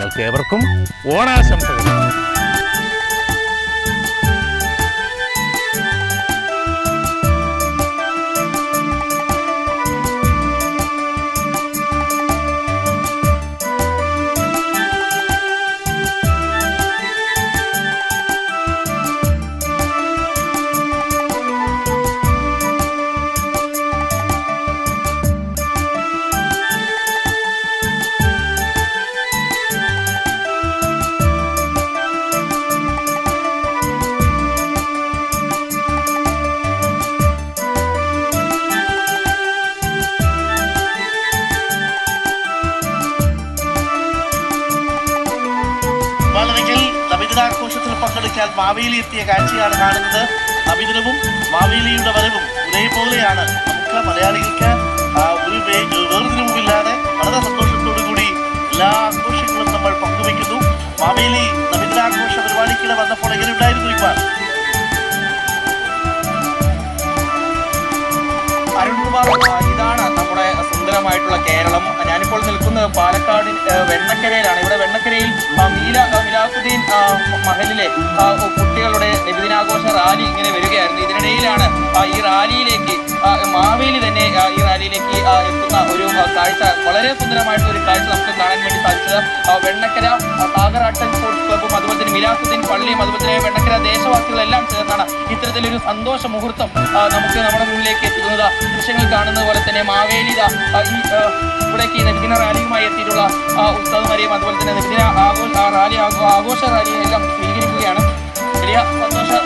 നിങ്ങൾക്ക് ഏവർക്കും ഓണാശംസകൾ. നബിദിനാഘോഷത്തിൽ പങ്കെടുക്കാൻ മാവേലി എത്തിയ കാഴ്ചയാണ് കാണുന്നത്. നബിദിനവും മാവേലിയുടെ വരവും ഒരേപോലെയാണ്. നമുക്ക് മലയാളികൾക്ക് ഒരു വേർതിരിവുമില്ലാതെ വളരെ സന്തോഷത്തോടു കൂടി എല്ലാ ആഘോഷങ്ങളും നമ്മൾ പങ്കുവയ്ക്കുന്നു. മാവേലി നബിദിനാഘോഷ പരിപാടിക്കിടെ വന്നപ്പോൾ എങ്ങനെ ഉണ്ടായിരുന്നു? ഇപ്പാൽ അരുൺകുമാർ, ഇതാണ് നമ്മുടെ സുന്ദരമായിട്ടുള്ള കേരളം. ഞാനിപ്പോൾ നിൽക്കുന്നത് പാലക്കാട് വെണ്ണക്കരയിലാണ്. ഇവിടെ വെണ്ണക്കരയിൽ മിലാസുദ്ദീൻ മഹലിലെ കുട്ടികളുടെ നബിദിനാഘോഷ റാലി ഇങ്ങനെ വരികയായിരുന്നു. ഇതിനിടയിലാണ് ഈ റാലിയിലേക്ക് മാവേലി തന്നെ ഈ റാലിയിലേക്ക് എത്തുന്ന ഒരു കാഴ്ച, വളരെ സുന്ദരമായിട്ടുള്ള ഒരു കാഴ്ച നമുക്ക് കാണാൻ വേണ്ടി സാധിച്ചത്. Vennakkara Sagar arts and sports ക്ലബ്ബും അതുപോലെ തന്നെ മിലാസുദ്ദീൻ പള്ളിയും അതുപോലെ തന്നെ വെണ്ണക്കര ദേശവാസികളെല്ലാം ചേർന്നാണ് ഇത്തരത്തിലൊരു സന്തോഷ മുഹൂർത്തം നമുക്ക് നമ്മുടെ മുന്നിലേക്ക് എത്തിക്കുന്നത്. ദൃശ്യങ്ങൾ കാണുന്നത് പോലെ തന്നെ മാവേലി ഈ ഇവിടേക്ക് നബിദിന റാലിയുമായി എത്തിയിട്ടുള്ള ഉസ്താദുമാരെയും അതുപോലെ തന്നെ നബിദിന ആഘോഷ റാലിയും എല്ലാം സ്വീകരിക്കുകയാണ്. വലിയ സന്തോഷം.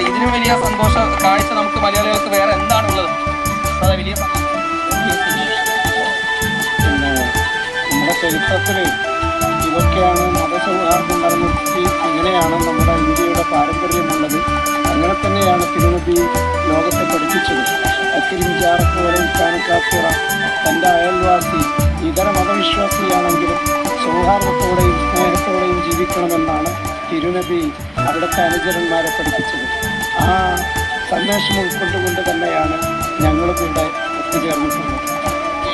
ഇതിനും വലിയ സന്തോഷ കാഴ്ച നമുക്ക് മലയാളികൾക്ക് വേറെ എന്താണുള്ളത്? വലിയ നമ്മുടെ ചരിത്രത്തിൽ ഇതൊക്കെയാണ് മതസൗഹാർദ്ദം നിലനിർത്തി, അങ്ങനെയാണ് നമ്മുടെ ഇന്ത്യയുടെ പാരമ്പര്യമുള്ളത്. അങ്ങനെ തന്നെയാണ് തിരുനബി ലോകത്തെ പഠിപ്പിച്ചത്. അക്കിരിഞ്ചാറക്കോലം കാനക്കാപ്പുറ തൻ്റെ അയൽവാസി ഇതര മതവിശ്വാസിയാണെങ്കിലും സൗഹാർദ്ദത്തോടെയും സ്നേഹത്തോടെയും ജീവിക്കണമെന്നാണ് തിരുനബി അവിടുത്തെ അനുചരന്മാരെ പഠിപ്പിച്ചത്. ആ സന്ദേശം ഉൾക്കൊണ്ടുകൊണ്ട് തന്നെയാണ് ഞങ്ങളും ഇവിടെ ഒത്തുചേർന്നിട്ടുള്ളത്.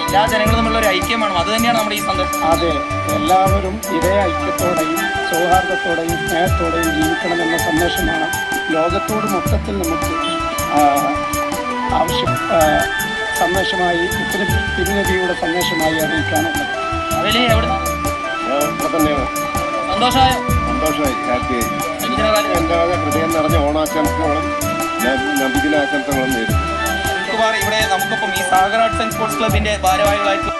എല്ലാ ജനങ്ങളും തമ്മിലുള്ള ഒരു ഐക്യമാണ്, അത് തന്നെയാണ് നമ്മുടെ ഈ സന്ദേശം. അതെ, എല്ലാവരും ഇതേ ഐക്യത്തോടെയും സൗഹാർദ്ദത്തോടെയും സ്നേഹത്തോടെയും ജീവിക്കണമെന്ന സന്ദേശമാണ് ലോകത്തോട് മൊത്തത്തിൽ നമുക്ക് സന്ദേശമായി തിരുനബിയുടെ സന്ദേശമായി അറിയിക്കാനുള്ളത്. സന്തോഷമായി, ഹാപ്പിയായി. എൻ്റെ ഹൃദയം നിറഞ്ഞ ഓണാശംസകളും നബിദിനാശംസകളും നേരിടും. ഇവിടെ നമുക്കിപ്പം ഈ സാഗർ ആർട്സ് ആൻഡ് സ്പോർട്സ് ക്ലബിന്റെ ഭാരവാഹികളായിട്ട്